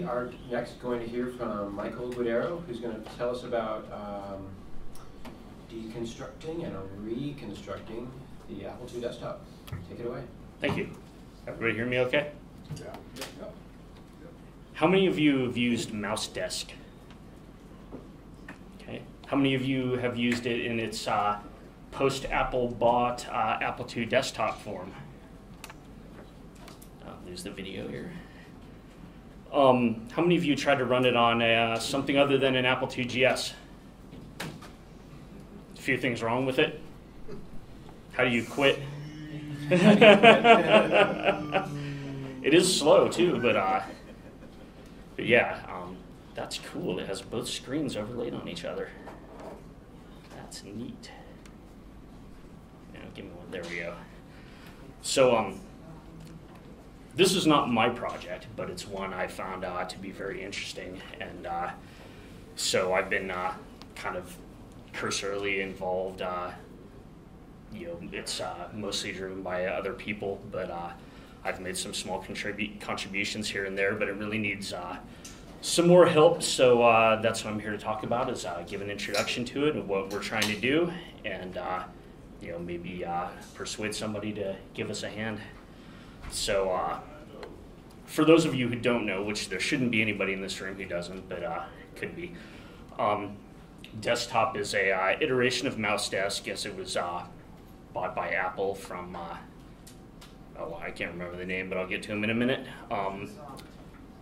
are next going to hear from Michael Guidero, who's going to tell us about deconstructing and reconstructing the Apple II desktop. Take it away. Thank you. Everybody hear me okay? Yeah. How many of you have used MouseDesk? Okay. How many of you have used it in its post-Apple bought Apple II desktop form? There's the video here. How many of you tried to run it on something other than an Apple II GS? A few things wrong with it. How do you quit? It is slow too, but yeah, that's cool. It has both screens overlaid on each other. That's neat. Now, give me one. There we go. So this is not my project, but it's one I found to be very interesting, and so I've been kind of cursorily involved. It's mostly driven by other people, but I've made some small contributions here and there, but it really needs some more help. So that's what I'm here to talk about, is give an introduction to it and what we're trying to do, and maybe persuade somebody to give us a hand. So for those of you who don't know, which there shouldn't be anybody in this room who doesn't, but could be, Desktop is a iteration of MouseDesk. Yes, it was bought by Apple from, I can't remember the name, but I'll get to them in a minute.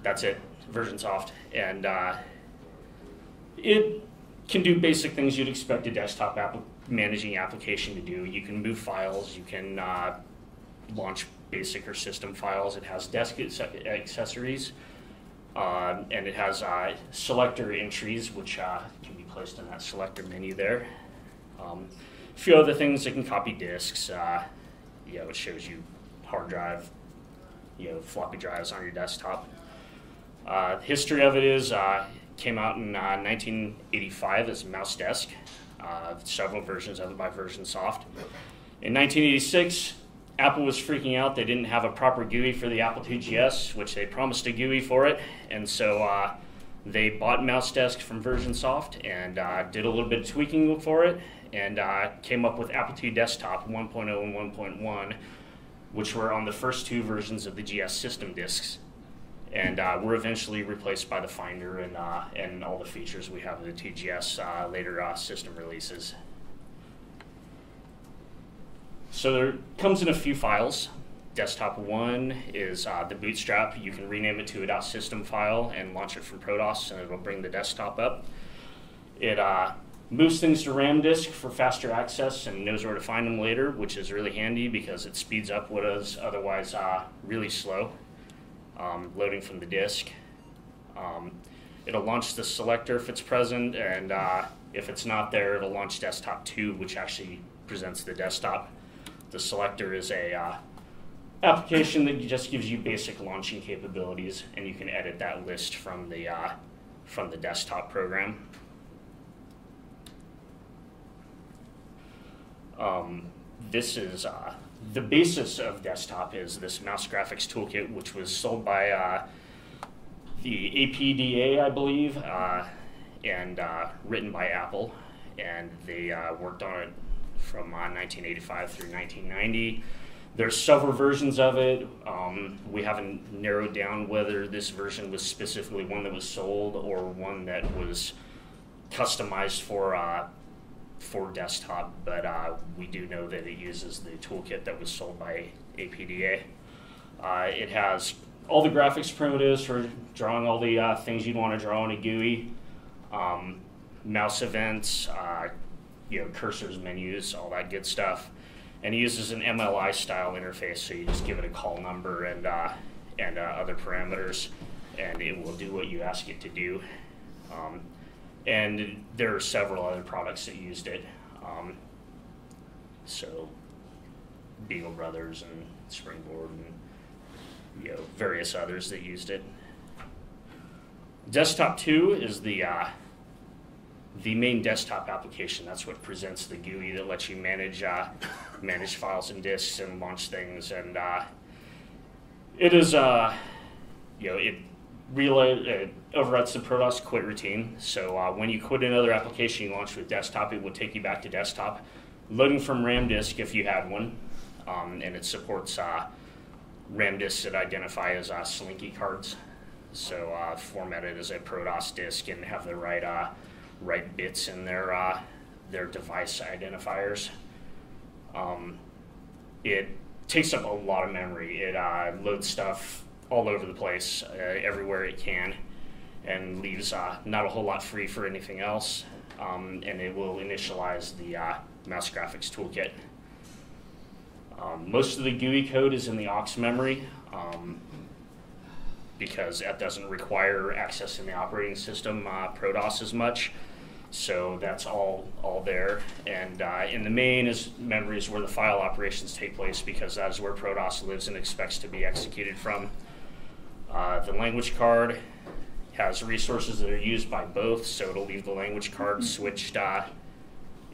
That's it, VersionSoft. And it can do basic things you'd expect a desktop managing application to do. You can move files, you can launch basic or system files. It has desk accessories, and it has selector entries, which can be placed in that selector menu there. A few other things, it can copy disks. It shows you hard drive, floppy drives on your desktop. History of it is, came out in 1985 as MouseDesk, several versions of it by VersionSoft. In 1986, Apple was freaking out. They didn't have a proper GUI for the Apple II GS, which they promised a GUI for it, and so they bought MouseDesk from VersionSoft and did a little bit of tweaking for it, and came up with Apple II Desktop 1.0 and 1.1, which were on the first two versions of the GS system disks, and were eventually replaced by the Finder and all the features we have in the 2GS later system releases. So there comes in a few files. Desktop 1 is the Bootstrap. You can rename it to a .system file and launch it from ProDOS, and it'll bring the desktop up. It moves things to RAM disk for faster access and knows where to find them later, which is really handy because it speeds up what is otherwise really slow loading from the disk. It'll launch the selector if it's present, and if it's not there, it'll launch Desktop 2, which actually presents the desktop. The selector is a application that just gives you basic launching capabilities, and you can edit that list from the desktop program. This is the basis of Desktop is this mouse graphics toolkit, which was sold by the APDA, I believe, and written by Apple, and they worked on it from 1985 through 1990. There's several versions of it. We haven't narrowed down whether this version was specifically one that was sold or one that was customized for desktop, but we do know that it uses the toolkit that was sold by APDA. It has all the graphics primitives for drawing all the things you'd want to draw in a GUI, mouse events, cursors, menus, all that good stuff. And it uses an MLI style interface, so you just give it a call number and other parameters, and it will do what you ask it to do. And there are several other products that used it. So Beagle Brothers and Springboard and various others that used it. Desktop 2 is the main desktop application. That's what presents the GUI that lets you manage files and disks and launch things. And it is it overwrites the ProDOS quit routine. So when you quit another application you launched with desktop, it will take you back to desktop. Loading from RAM disk if you had one, and it supports RAM disks that identify as Slinky cards. So formatted as a ProDOS disk and have the right bits in their device identifiers. It takes up a lot of memory. It loads stuff all over the place, everywhere it can, and leaves not a whole lot free for anything else. And it will initialize the mouse graphics toolkit. Most of the GUI code is in the aux memory because that doesn't require access in the operating system ProDOS as much. So that's all there. And in the main memory is where the file operations take place because that is where ProDOS lives and expects to be executed from. The language card has resources that are used by both, so it'll leave the language card switched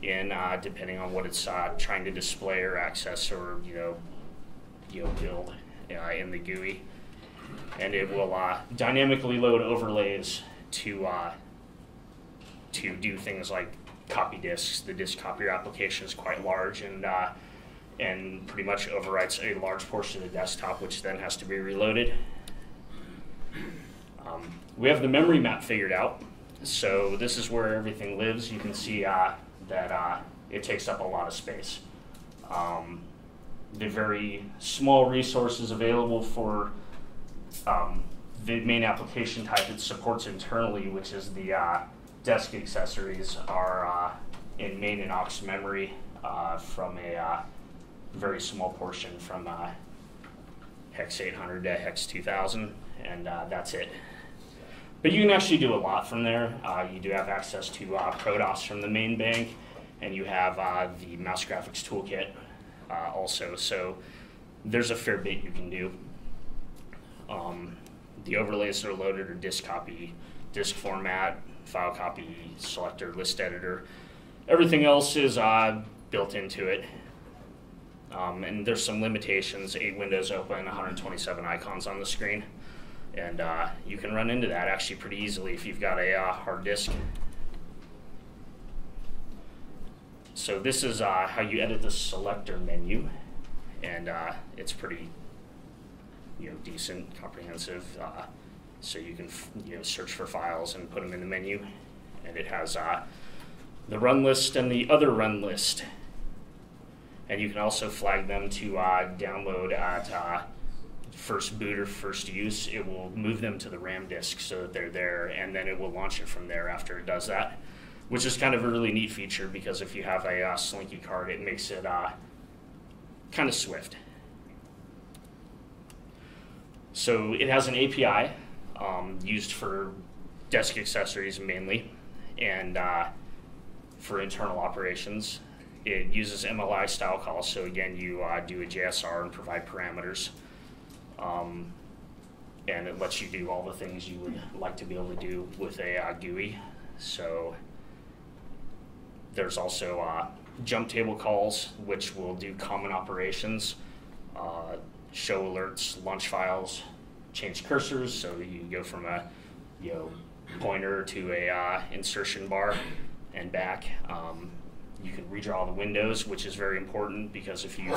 in depending on what it's trying to display or access or build in the GUI, and it will dynamically load overlays to do things like copy disks. The disk copier application is quite large and pretty much overwrites a large portion of the desktop, which then has to be reloaded. We have the memory map figured out, so this is where everything lives. You can see that it takes up a lot of space. The very small resources available for the main application type it supports internally, which is the desk accessories, are in main and aux memory from a very small portion from hex 800 to hex 2000, and that's it. But you can actually do a lot from there. You do have access to ProDOS from the main bank, and you have the mouse graphics toolkit also. So there's a fair bit you can do. The overlays that are loaded are disk copy, disk format, file copy, selector, list editor. Everything else is built into it. And there's some limitations, 8 windows open, 127 icons on the screen. And you can run into that actually pretty easily if you've got a hard disk. So this is how you edit the selector menu, and it's pretty decent, comprehensive. So you can search for files and put them in the menu, and it has the run list and the other run list. And you can also flag them to download at first boot or first use. It will move them to the RAM disk so that they're there, and then it will launch it from there after it does that, which is kind of a really neat feature because if you have a Slinky card, it makes it kind of swift. So it has an API used for desk accessories mainly, and for internal operations. It uses MLI style calls, so again, you do a JSR and provide parameters. And it lets you do all the things you would like to be able to do with a GUI. So there's also jump table calls, which will do common operations, show alerts, launch files, change cursors, so you can go from a pointer to a insertion bar and back. You can redraw the windows, which is very important because if you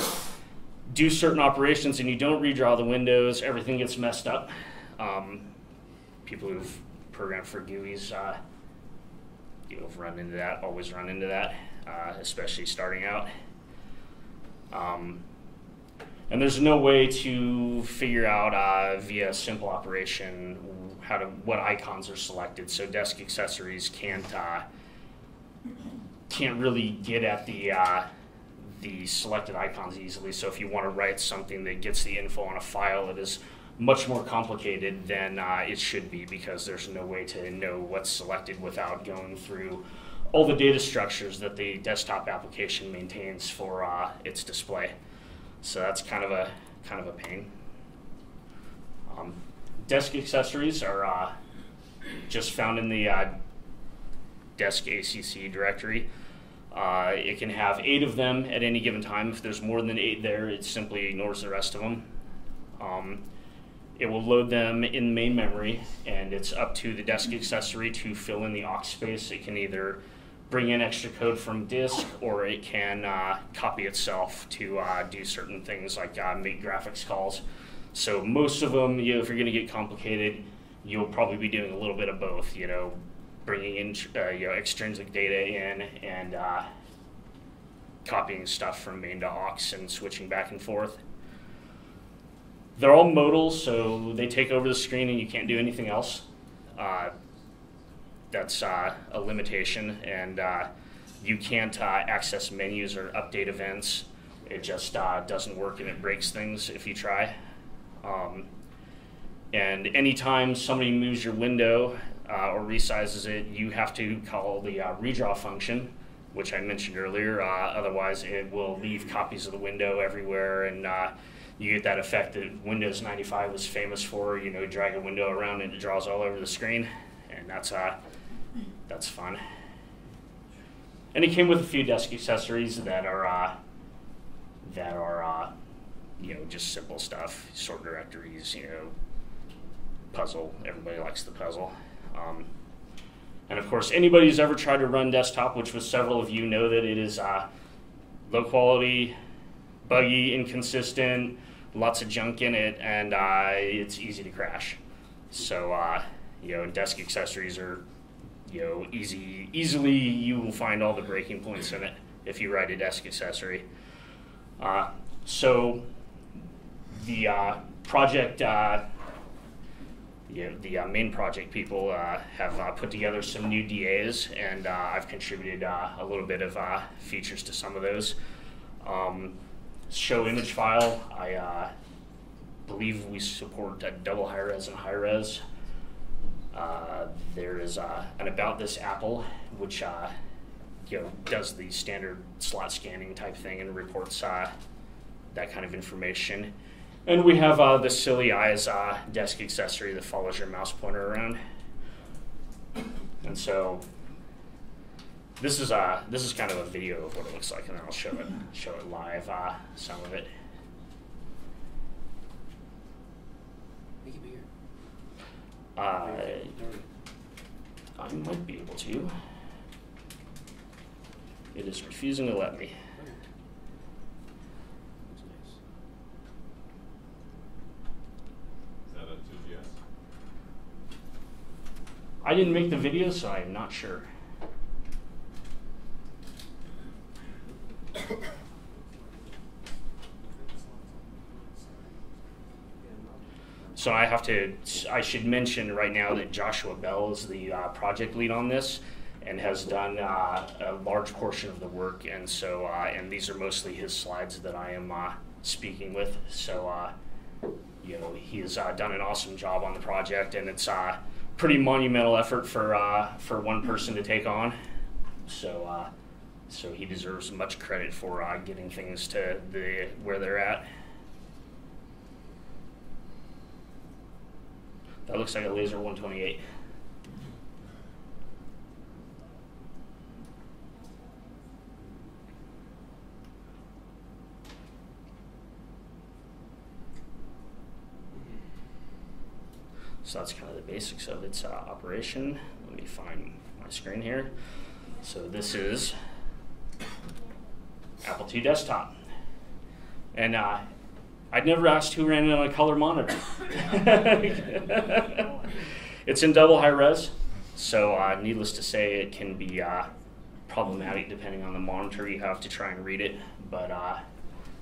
do certain operations and you don't redraw the windows, everything gets messed up. People who've programmed for GUIs have run into that, always run into that, especially starting out. And there's no way to figure out via simple operation what icons are selected. So desk accessories can't really get at the selected icons easily. So if you want to write something that gets the info on a file, it is much more complicated than it should be because there's no way to know what's selected without going through all the data structures that the desktop application maintains for its display. So that's kind of a pain. Desk accessories are just found in the desk ACC directory. It can have 8 of them at any given time. If there's more than 8 there, it simply ignores the rest of them. it will load them in main memory, and it's up to the desk accessory to fill in the aux space. It can either bring in extra code from disk, or it can copy itself to do certain things like make graphics calls. So most of them, if you're going to get complicated, you'll probably be doing a little bit of both. Bringing in extrinsic data in and copying stuff from main to aux and switching back and forth. They're all modal, so they take over the screen and you can't do anything else. That's a limitation, and you can't access menus or update events. It just doesn't work, and it breaks things if you try. And anytime somebody moves your window or resizes it, you have to call the redraw function, which I mentioned earlier. Otherwise, it will leave copies of the window everywhere, and you get that effect that Windows 95 was famous for. You drag a window around and it draws all over the screen, and that's fun. And it came with a few desk accessories that are just simple stuff, sort directories, puzzle. Everybody likes the puzzle. And of course, anybody who's ever tried to run desktop, which was several of you, know that it is low quality, buggy, inconsistent, lots of junk in it, and it's easy to crash. So, desk accessories are, easily you will find all the breaking points in it if you write a desk accessory. So the project, the main project people have put together some new DAs, and I've contributed a little bit of features to some of those. Show image file, I believe we support double high res and high res. There is an About This Apple, which does the standard slot scanning type thing and reports that kind of information. And we have the Silly Eyes desk accessory that follows your mouse pointer around. And so this is kind of a video of what it looks like, and then I'll show it live, some of it. Make it bigger. I might be able to. It is refusing to let me. I didn't make the video, so I'm not sure. So I should mention right now that Joshua Bell is the project lead on this and has done a large portion of the work, and so and these are mostly his slides that I am speaking with. So he has done an awesome job on the project, and it's pretty monumental effort for one person to take on. So so he deserves much credit for getting things to where they're at. That looks like a laser 128. So that's kind of the basics of its operation. Let me find my screen here. So this is Apple II desktop. And I'd never asked who ran it on a color monitor. It's in double high res, so needless to say, it can be problematic depending on the monitor you have to try and read it. But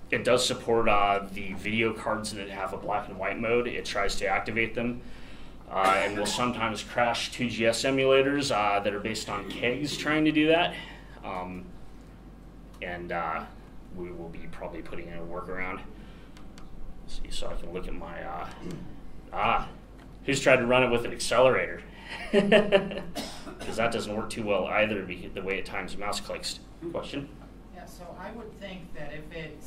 it does support the video cards that have a black and white mode. It tries to activate them. And will sometimes crash 2GS emulators that are based on kegs trying to do that. And we will be probably putting in a workaround. See, so I can look at my, who's tried to run it with an accelerator? Because that doesn't work too well either, because the way it times mouse clicks. Question? Yeah, so I would think that if it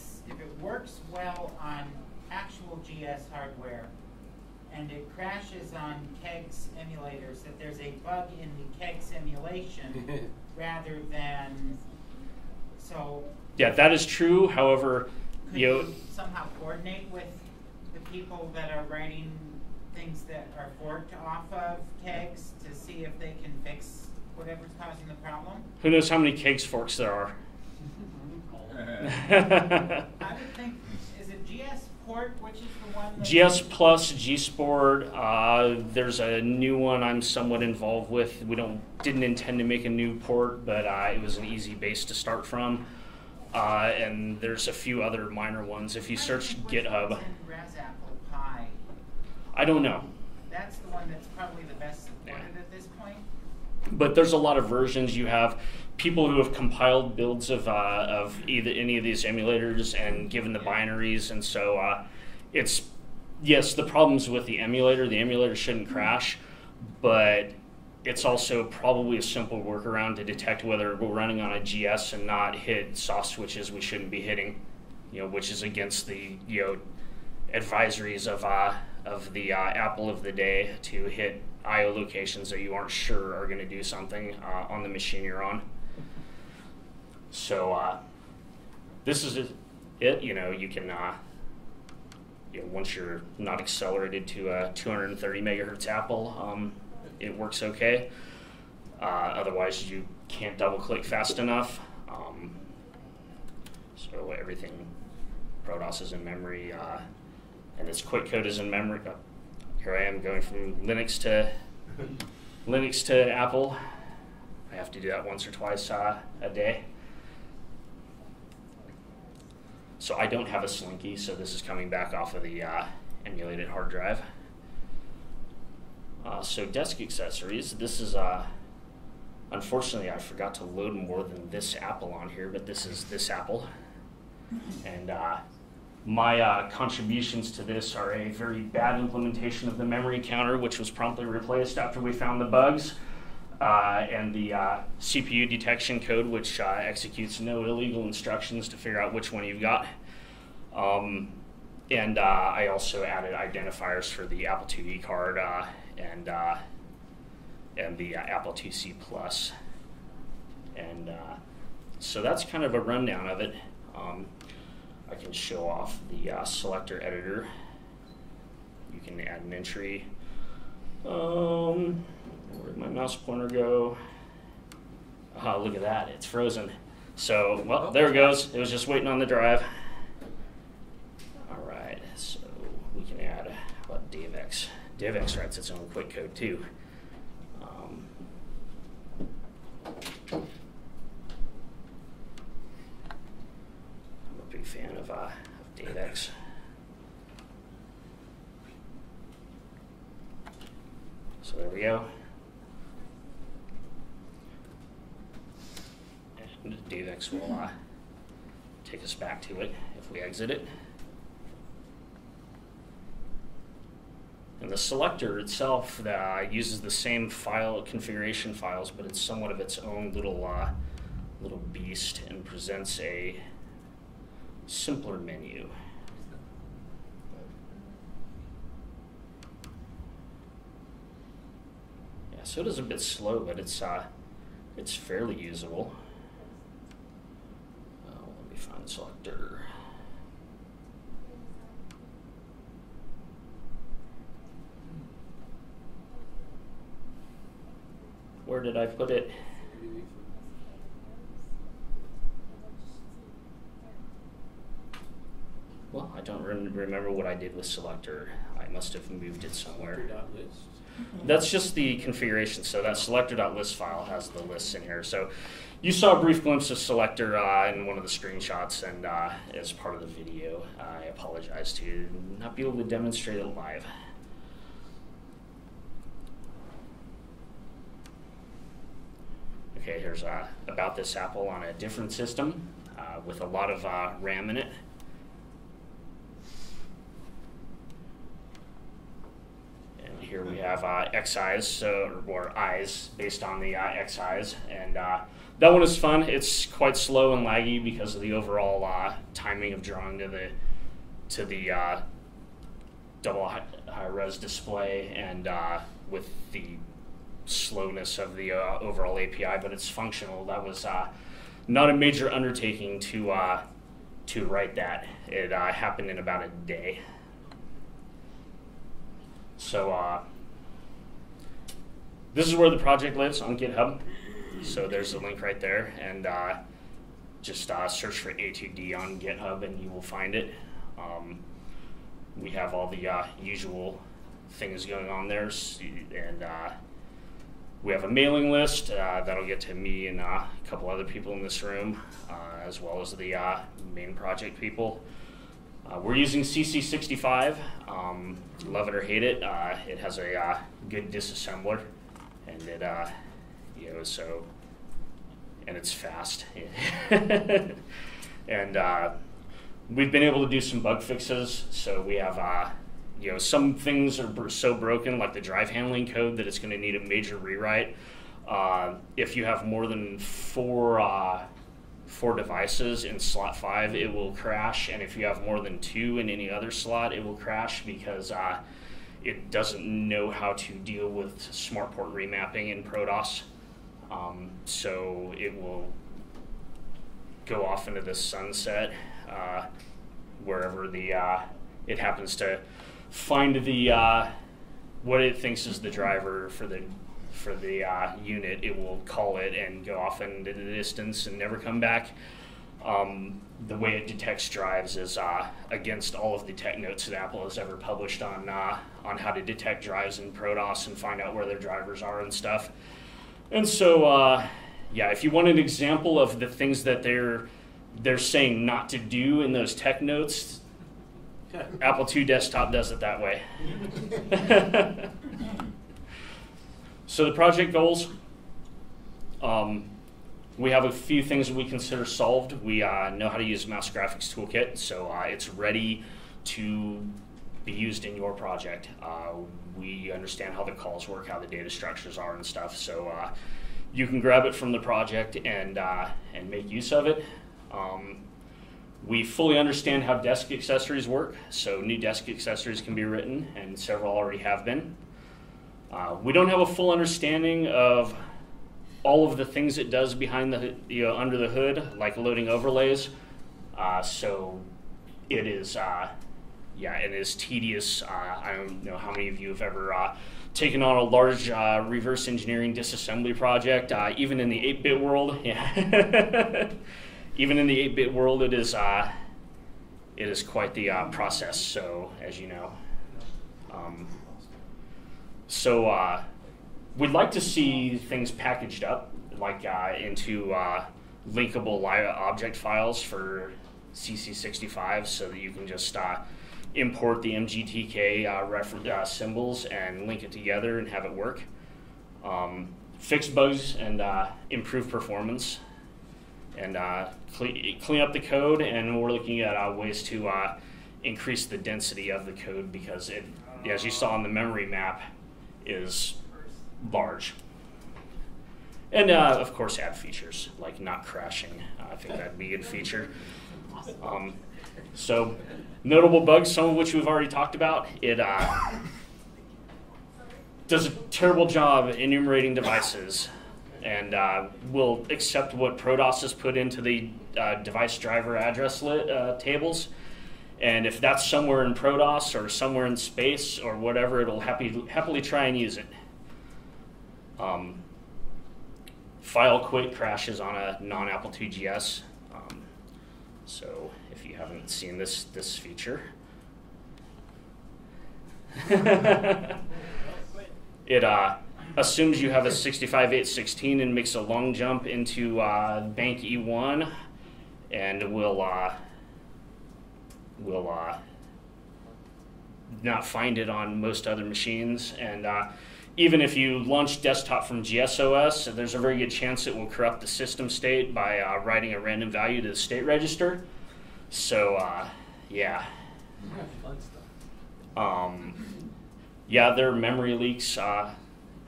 works well on actual GS hardware, and it crashes on kegs emulators, that there's a bug in the kegs emulation rather than, so. Yeah, that is true. However, could you somehow coordinate with the people that are writing things that are forked off of kegs to see if they can fix whatever's causing the problem? Who knows how many kegs forks there are? I would think, is it GS Port, which is the one that... GS Plus, G Sport, there's a new one I'm somewhat involved with. We didn't intend to make a new port, but it was an easy base to start from. And there's a few other minor ones. If you search GitHub... What's in Apple Pi? I don't know. That's the one that's probably the best supported at this point. But there's a lot of versions. You have people who have compiled builds of either any of these emulators and given the binaries, and so it's, yes, the problems with the emulator shouldn't crash, but it's also probably a simple workaround to detect whether we're running on a GS and not hit soft switches we shouldn't be hitting, which is against the advisories of the Apple of the day to hit I/O locations that you aren't sure are going to do something on the machine you're on. So this is it. You can once you're not accelerated to a 230 megahertz Apple, it works okay. Otherwise, you can't double click fast enough. So everything, Protoss is in memory, and its quitcode is in memory. Here I am going from Linux to Apple. I have to do that once or twice a day. So I don't have a Slinky, so this is coming back off of the emulated hard drive. So desk accessories. This is, unfortunately, I forgot to load more than this Apple on here, but this is this Apple. And my contributions to this are a very bad implementation of the memory counter, which was promptly replaced after we found the bugs, and the CPU detection code, which executes no illegal instructions to figure out which one you've got. And I also added identifiers for the Apple IIe card and the Apple IIc Plus. And so that's kind of a rundown of it. I can show off the selector editor. You can add an entry. Where'd my mouse pointer go? Oh, look at that, it's frozen. So, well, there it goes. It was just waiting on the drive. All right, so we can add, how about DivX? DivX writes its own quitcode too. Big fan of DivX. So there we go. And DivX will take us back to it if we exit it. And the selector itself uses the same file configuration files, but it's somewhat of its own little beast and presents a simpler menu. Yeah, so it is a bit slow, but it's fairly usable. Let me find the selector. Where did I put it? Well, I don't remember what I did with selector. I must have moved it somewhere. That's just the configuration. So that selector.list file has the lists in here. So you saw a brief glimpse of selector in one of the screenshots, and as part of the video, I apologize to not be able to demonstrate it live. Okay, here's about this Apple on a different system with a lot of RAM in it. Here we have XIs, or eyes based on the XIs, and that one is fun. It's quite slow and laggy because of the overall timing of drawing to the double high-res display, and with the slowness of the overall API, but it's functional. That was not a major undertaking to write that. It happened in about a day. So this is where the project lives on GitHub. So there's a link right there, and just search for A2D on GitHub and you will find it. We have all the usual things going on there, and we have a mailing list that'll get to me and a couple other people in this room, as well as the main project people. We're using CC65. Love it or hate it. It has a good disassembler, and it and it's fast. And we've been able to do some bug fixes. So we have some things are so broken, like the drive handling code, that it's going to need a major rewrite. If you have more than four devices in slot 5, it will crash, and if you have more than 2 in any other slot, it will crash because it doesn't know how to deal with smart port remapping in ProDOS. So it will go off into the sunset wherever it happens to find what it thinks is the driver for the unit. It will call it and go off into the distance and never come back. The way it detects drives is against all of the tech notes that Apple has ever published on how to detect drives in ProDOS and find out where their drivers are and stuff. And so, if you want an example of the things that they're saying not to do in those tech notes, Apple II Desktop does it that way. So the project goals, we have a few things that we consider solved. We know how to use Mouse Graphics Toolkit, so it's ready to be used in your project. We understand how the calls work, how the data structures are and stuff, so you can grab it from the project and make use of it. We fully understand how desk accessories work, so new desk accessories can be written, and several already have been. We don't have a full understanding of all of the things it does behind under the hood, like loading overlays. So it is, it is tedious. I don't know how many of you have ever taken on a large reverse engineering disassembly project. Even in the 8-bit world, even in the 8-bit world, it is quite the process. So as you know. So we'd like to see things packaged up, like into linkable object files for CC65, so that you can just import the MGTK symbols and link it together and have it work. Fix bugs and improve performance, and clean up the code. And we're looking at ways to increase the density of the code, because it, as you saw on the memory map, is large. And of course add features like not crashing. I think that'd be a good feature. So notable bugs, some of which we've already talked about. It does a terrible job enumerating devices, and will accept what ProDOS has put into the device driver address tables. And if that's somewhere in ProDOS or somewhere in space or whatever, it'll happily try and use it. File quit crashes on a non-Apple IIgs. So if you haven't seen this feature, it assumes you have a 65.816 and makes a long jump into bank E1, and will not find it on most other machines. And even if you launch desktop from GSOS, there's a very good chance it will corrupt the system state by writing a random value to the state register. So there are memory leaks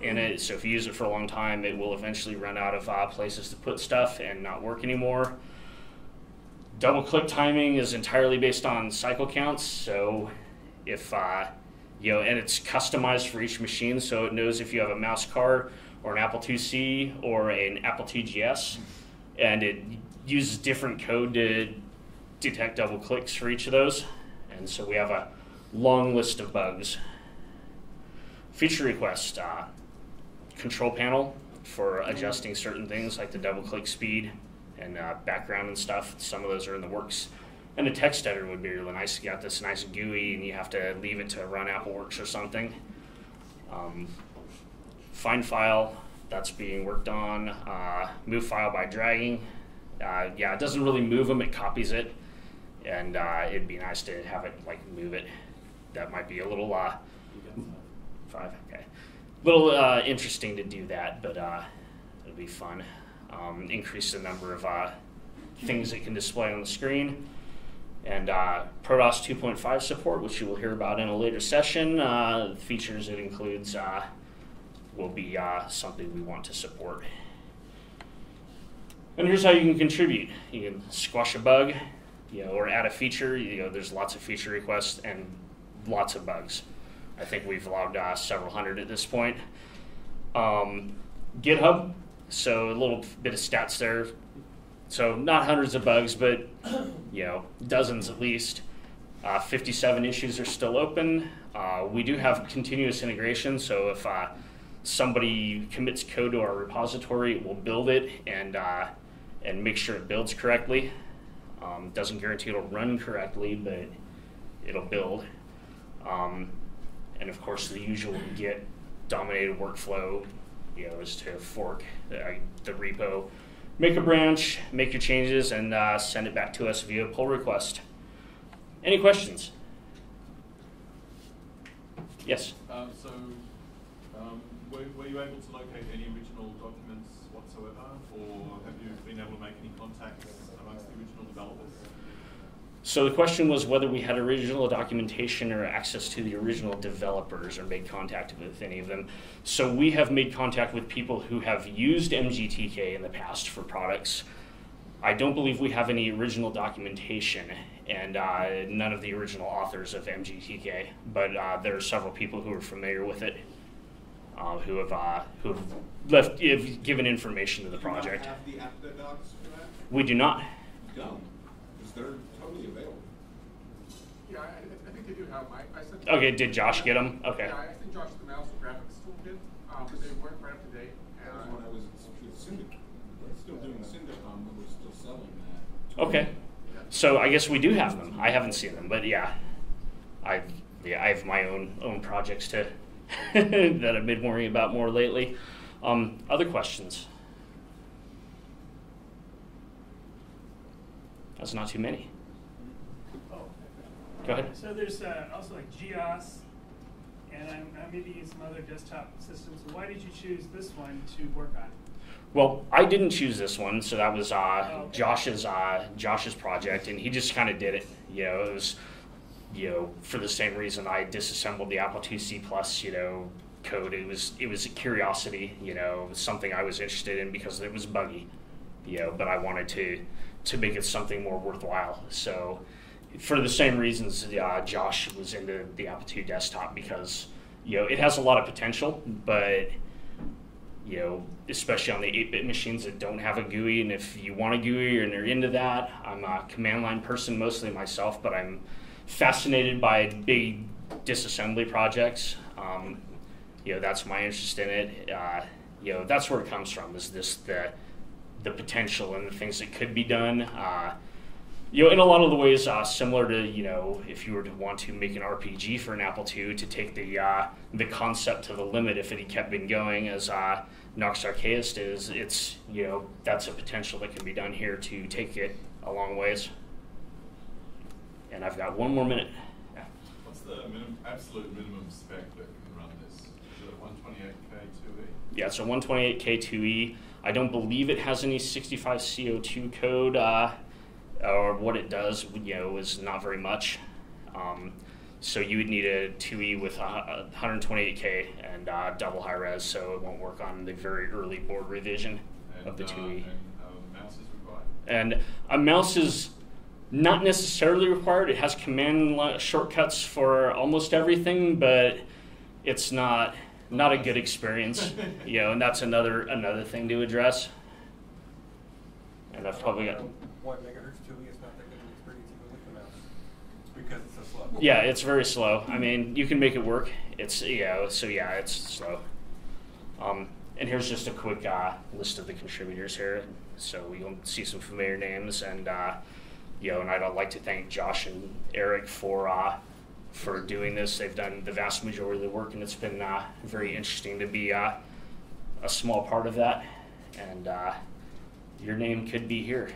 in it, so if you use it for a long time, it will eventually run out of places to put stuff and not work anymore. Double click timing is entirely based on cycle counts, so if and it's customized for each machine, so it knows if you have a mouse card or an Apple IIc or an Apple IIgs, and it uses different code to detect double clicks for each of those. And so we have a long list of bugs. Feature request, control panel for adjusting certain things like the double click speed and background and stuff. Some of those are in the works. And a text editor would be really nice. You got this nice GUI and you have to leave it to run AppleWorks or something. Find file, that's being worked on. Move file by dragging. Yeah, it doesn't really move them, it copies it. And it'd be nice to have it like move it. That might be a little, 5, okay. Little interesting to do that, but it'll be fun. Increase the number of things it can display on the screen. And ProDOS 2.5 support, which you will hear about in a later session. The features it includes will be something we want to support. And here's how you can contribute. You can squash a bug, or add a feature. There's lots of feature requests and lots of bugs. I think we've logged several hundred at this point. GitHub, so a little bit of stats there. So not hundreds of bugs, but dozens at least. 57 issues are still open. We do have continuous integration, so if somebody commits code to our repository, it will build it and make sure it builds correctly. Doesn't guarantee it'll run correctly, but it'll build. And of course, the usual Git dominated workflow, is to fork the repo, make a branch, make your changes, and send it back to us via pull request. Any questions? Yes? Were you able to locate any original documents whatsoever, or have you been able to make any contacts amongst the original developers? So the question was whether we had original documentation or access to the original developers or made contact with any of them. So we have made contact with people who have used MGTK in the past for products. I don't believe we have any original documentation and none of the original authors of MGTK, but there are several people who are familiar with it who have given information to the project. Do you have the docs for that? We do not. No, because they're totally available. Yeah, I think they do have them. I sent Okay, did Josh get them? Okay. Yeah, I sent Josh the mouse graphics toolkit, but they weren't right up to date. That was when I was with Syndicom. Still doing Syndicom, but we're still selling that. Okay. So I guess we do have them. I haven't seen them, but yeah, I have my own projects to that I've been worrying about more lately. Other questions? That's not too many. Oh. Go ahead. So there's also like GEOS, and I'm maybe using some other desktop systems. So why did you choose this one to work on? Well, I didn't choose this one, so that was okay. Josh's project, and he just kind of did it. It was for the same reason I disassembled the Apple IIc Plus code. It was a curiosity, something I was interested in because it was buggy, but I wanted to make it something more worthwhile. So for the same reasons, Josh was into the Apple II desktop because it has a lot of potential, but especially on the 8-bit machines that don't have a GUI, and if you want a GUI and you're into that, I'm a command line person mostly myself, but I'm fascinated by big disassembly projects. That's my interest in it. That's where it comes from, is the potential and the things that could be done. In a lot of the ways similar to, if you were to want to make an RPG for an Apple II, to take the concept to the limit if it had kept been going as Nox Archaist is, it's, that's a potential that can be done here to take it a long ways. And I've got 1 more minute. Yeah. What's the absolute minimum spec that can run this? Is it a 128K2E? Yeah, it's a 128K2E. I don't believe it has any 65CO2 code, or what it does, is not very much. So you would need a 2E with 128K and double high res, so it won't work on the very early board revision of the 2E. And mouse is required? And a mouse is not necessarily required. It has command shortcuts for almost everything, but it's not a good experience, and that's another thing to address. And I've probably got 1 megahertz 2E is not that good of an experience even with the mouse. because it's so slow. Yeah, it's very slow. I mean, you can make it work. It's it's slow. And here's just a quick list of the contributors here. So you'll see some familiar names, and and I'd like to thank Josh and Eric for doing this. They've done the vast majority of the work, and it's been very interesting to be a small part of that. And your name could be here.